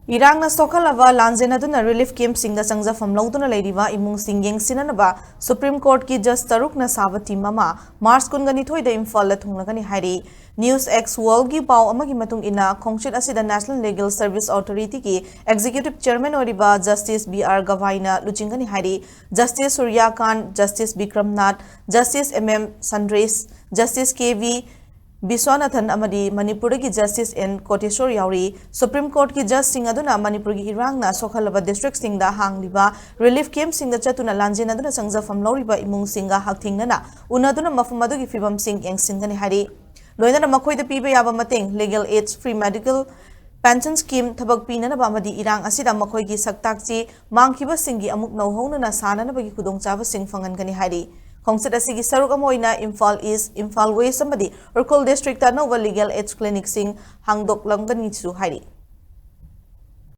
Irangna Sokalava Lanzenaduna relief camp Singa Sangza from Lautuna Ladiva Imung Singing Sinanaba Supreme Court ki just Tarukna Sabati Mama Mars Kungani Toy the Imphal Thunglagani Hairi News X World gi pau amagi matung ina Khongchit asida National Legal Service Authority ki Executive Chairman oriba Justice BR Gavaina Luchingani Hairi Justice Surya Khan Justice Bikram Nath Justice MM Sandres Justice KV Biswanathan amadi Manipuri ki Justice N Koteshwar Yauri Supreme Court ki Judge sing aduna Manipur ki Irangna Sokhalaba District sing da hangliba relief camp sing da chatuna lanjin aduna sangza fam lauriba imung singa haktingnana unaduna mafum adu ki fibam sing yengsingani hari loinana makhoi da piba yaba mateng legal aid free medical pension scheme thabak pinana ba amadi Irang asida makhoi ki saktakchi mangkhiba singi amuk nauhona na sanana bagi khudongchaba sing fangan kani hari Khongsit asigi saruk amoina Imphal East, Imphal West amadi Urkol District ta nova legal aid clinic sing hangdok langani chu hari.